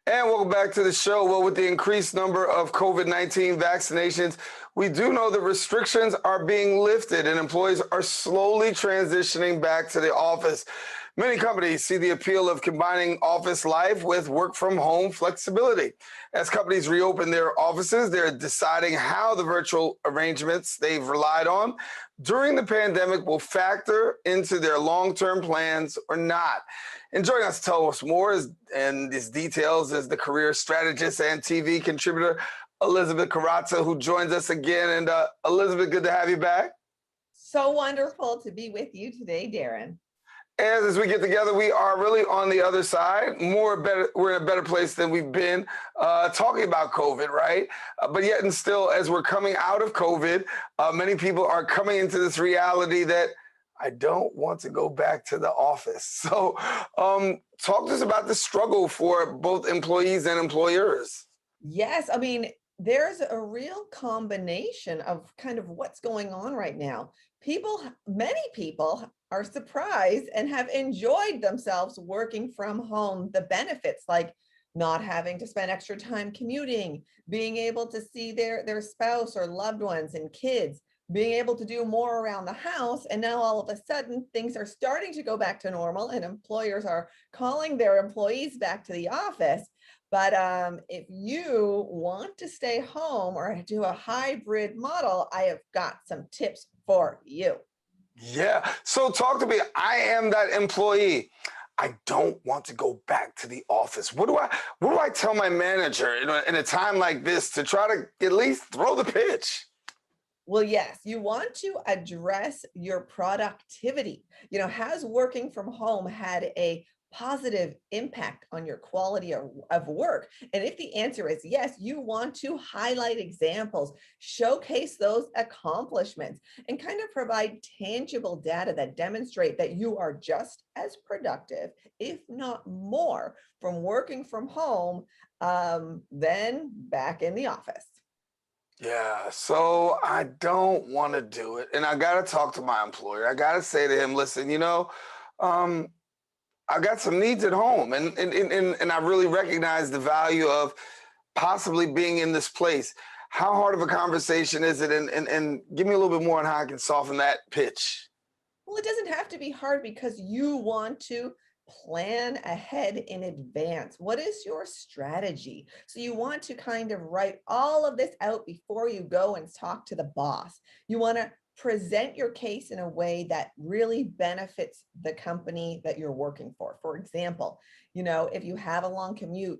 And welcome back to the show. Well, with the increased number of COVID-19 vaccinations, we do know that restrictions are being lifted and employees are slowly transitioning back to the office. Many companies see the appeal of combining office life with work from home flexibility. As companies reopen their offices, they're deciding how the virtual arrangements they've relied on during the pandemic will factor into their long-term plans or not. And joining us to tell us more and these details is the career strategist and TV contributor, Elizabeth Koraca, who joins us again. And Elizabeth, good to have you back. So wonderful to be with you today, Daren. As we get together, we are really on the other side, we're in a better place than we've been talking about COVID, right? But yet and still, as we're coming out of COVID, many people are coming into this reality that I don't want to go back to the office. So talk to us about the struggle for both employees and employers. Yes, I mean, there's a real combination of kind of what's going on right now. Many people are surprised and have enjoyed themselves working from home. The benefits like not having to spend extra time commuting, being able to see their spouse or loved ones and kids, being able to do more around the house. And now all of a sudden things are starting to go back to normal and employers are calling their employees back to the office. But if you want to stay home or do a hybrid model, I have got some tips for you. Yeah, so talk to me. I am that employee. I don't want to go back to the office. What do I tell my manager in a time like this to try to at least throw the pitch? Well, yes, you want to address your productivity. Has working from home had a positive impact on your quality of work? And if the answer is yes, you want to highlight examples, showcase those accomplishments, and kind of provide tangible data that demonstrate that you are just as productive, if not more, from working from home than back in the office. Yeah, so I don't want to do it. And I got to talk to my employer. I got to say to him, listen, I got some needs at home, and I really recognize the value of possibly being in this place. How hard of a conversation is it? And give me a little bit more on how I can soften that pitch. Well, it doesn't have to be hard because you want to plan ahead in advance. What is your strategy? So you want to kind of write all of this out before you go and talk to the boss. You want to present your case in a way that really benefits the company that you're working for. For example, if you have a long commute,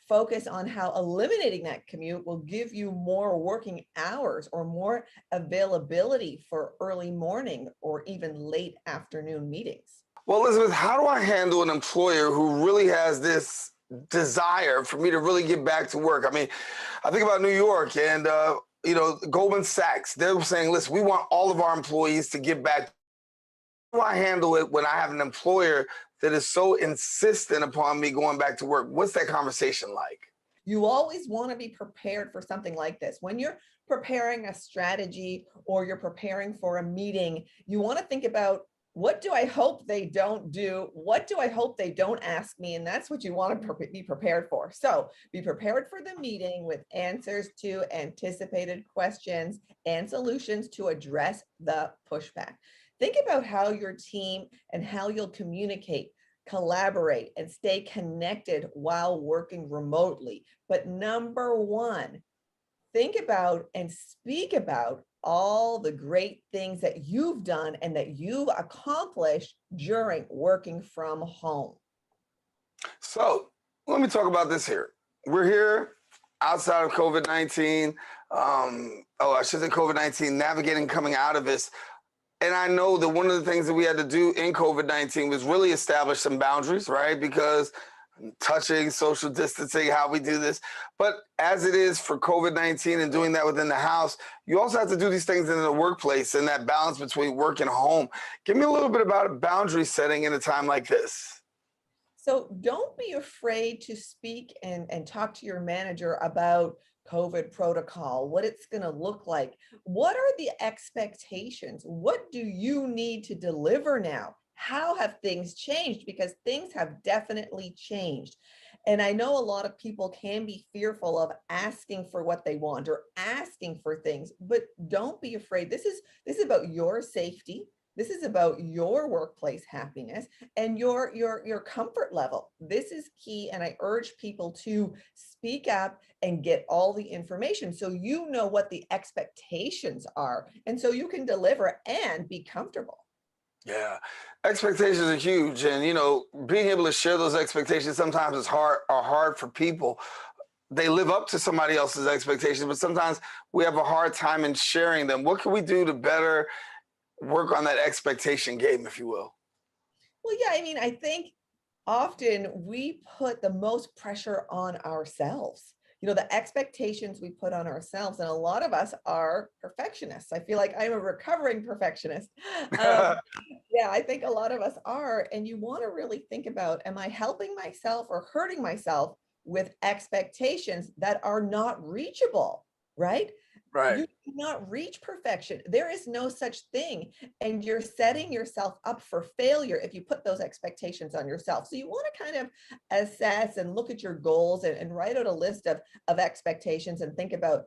focus on how eliminating that commute will give you more working hours or more availability for early morning or even late afternoon meetings. Well, Elizabeth, how do I handle an employer who really has this desire for me to really get back to work? I mean, I think about New York and, Goldman Sachs. They're saying, listen, we want all of our employees to get back. How do I handle it when I have an employer that is so insistent upon me going back to work? What's that conversation like? You always want to be prepared for something like this. When you're preparing a strategy or you're preparing for a meeting, you want to think about, what do I hope they don't do? What do I hope they don't ask me? And that's what you want to be prepared for. So be prepared for the meeting with answers to anticipated questions and solutions to address the pushback. Think about how your team and how you'll communicate, collaborate, and stay connected while working remotely. But number one, think about and speak about all the great things that you've done and that you've accomplished during working from home. So let me talk about this here. We're here outside of COVID-19. I should say COVID-19, navigating coming out of this. And I know that one of the things that we had to do in COVID-19 was really establish some boundaries, right? Because touching, social distancing, how we do this. But as it is for COVID-19 and doing that within the house, you also have to do these things in the workplace and that balance between work and home. Give me a little bit about boundary setting in a time like this. So don't be afraid to speak and talk to your manager about COVID protocol, what it's going to look like. What are the expectations? What do you need to deliver now? How have things changed? Because things have definitely changed. And I know a lot of people can be fearful of asking for what they want or asking for things, but don't be afraid. This is about your safety. This is about your workplace happiness and your comfort level. This is key. And I urge people to speak up and get all the information so you know what the expectations are. And so you can deliver and be comfortable. Yeah, expectations are huge, and being able to share those expectations sometimes is hard for people. They live up to somebody else's expectations, but sometimes we have a hard time in sharing them. What can we do to better work on that expectation game, if you will? Well, yeah, I mean, I think often we put the most pressure on ourselves. The expectations we put on ourselves, and a lot of us are perfectionists. I feel like I'm a recovering perfectionist. Um, yeah, I think a lot of us are. And you want to really think about, am I helping myself or hurting myself with expectations that are not reachable, right? Right. You cannot reach perfection. There is no such thing. And you're setting yourself up for failure if you put those expectations on yourself. So you want to kind of assess and look at your goals and write out a list of expectations and think about,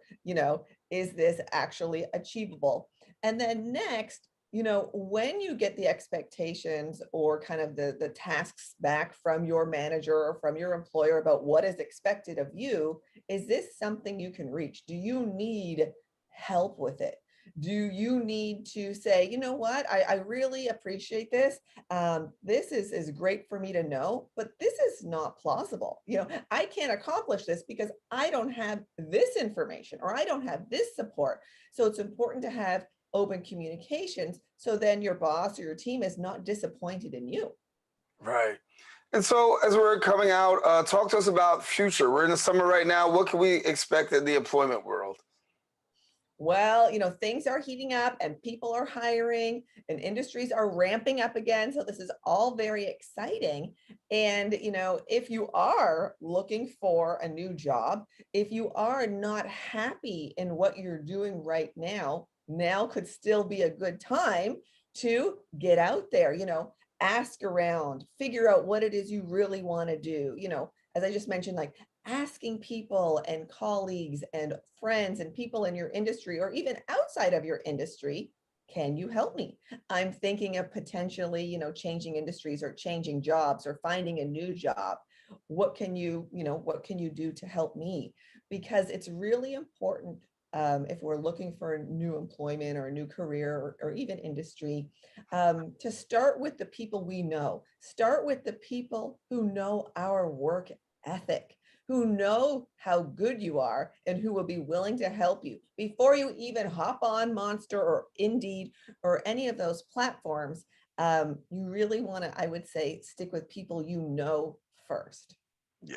is this actually achievable? And then next, when you get the expectations or kind of the tasks back from your manager or from your employer about what is expected of you, is this something you can reach? Do you need help with it? Do you need to say, you know what, I really appreciate this. This is great for me to know, but this is not plausible. I can't accomplish this because I don't have this information or I don't have this support. So it's important to have open communications so then your boss or your team is not disappointed in you. Right. And so, as we're coming out, talk to us about future. We're in the summer right now. What can we expect in the employment world? Well, things are heating up and people are hiring and industries are ramping up again. So this is all very exciting. And, if you are looking for a new job, if you are not happy in what you're doing right now could still be a good time to get out there, ask around, figure out what it is you really want to do. As I just mentioned, like asking people and colleagues and friends and people in your industry or even outside of your industry, can you help me? I'm thinking of potentially, changing industries or changing jobs or finding a new job. What can you do to help me? Because it's really important, if we're looking for new employment or a new career or even industry, to start with the people we know. Start with the people who know our work ethic, who know how good you are and who will be willing to help you before you even hop on Monster or Indeed or any of those platforms. You really want to, I would say, stick with people first. Yeah.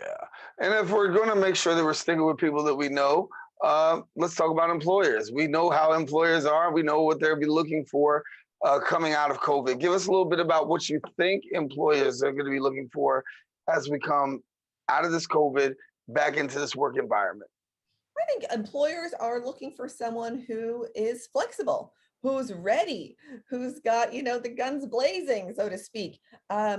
And if we're going to make sure that we're sticking with people that we know, let's talk about employers. We know how employers are. We know what they'll be looking for coming out of COVID. Give us a little bit about what you think employers are going to be looking for as we come out of this COVID back into this work environment. I think employers are looking for someone who is flexible, who's ready, who's got, the guns blazing, so to speak.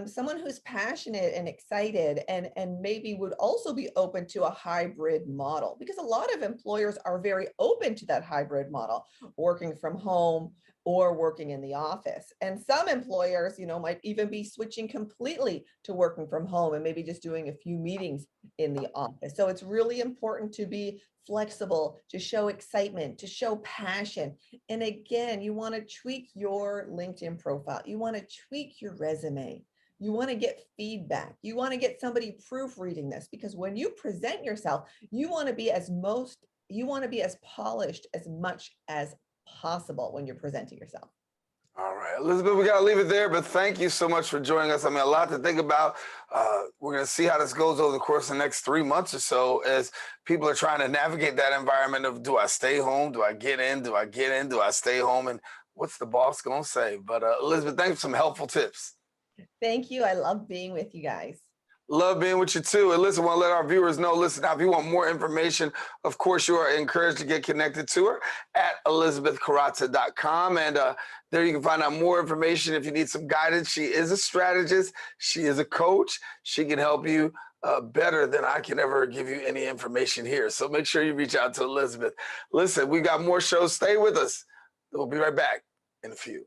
Someone who's passionate and excited and maybe would also be open to a hybrid model, because a lot of employers are very open to that hybrid model, working from home or working in the office. And some employers, might even be switching completely to working from home and maybe just doing a few meetings in the office. So it's really important to be flexible, to show excitement, to show passion. And again, you want to tweak your LinkedIn profile. You want to tweak your resume. You want to get feedback. You want to get somebody proofreading this, because when you present yourself, you want to be as polished as much as possible when you're presenting yourself. All right, Elizabeth, we got to leave it there, but thank you so much for joining us. I mean, a lot to think about. We're going to see how this goes over the course of the next 3 months or so as people are trying to navigate that environment of, do I stay home? Do I get in? Do I get in? Do I stay home? And what's the boss going to say? But Elizabeth, thanks for some helpful tips. Thank you. I love being with you guys. Love being with you too. And listen, I want to let our viewers know, listen, now, if you want more information, of course, you are encouraged to get connected to her at elizabethkoraca.com. And there you can find out more information if you need some guidance. She is a strategist. She is a coach. She can help you better than I can ever give you any information here. So make sure you reach out to Elizabeth. Listen, we got more shows. Stay with us. We'll be right back in a few.